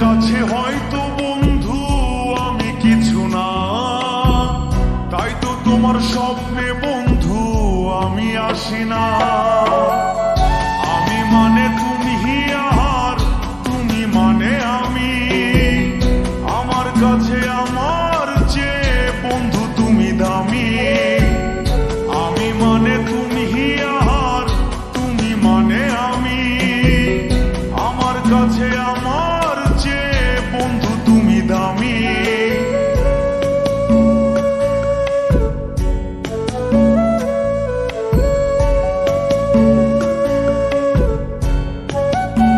কাছে হয়তো বন্ধু আমি কিছু না, তাই তো তোমার স্বপ্নে বন্ধু আমি আসি না। আমি মানে তুমি আর তুমি মানে আমি, আমার কাছে আমার চেয়ে বন্ধু তুমি দামি। আমি মানে তুমি আর তুমি মানে আমি, আমার কাছে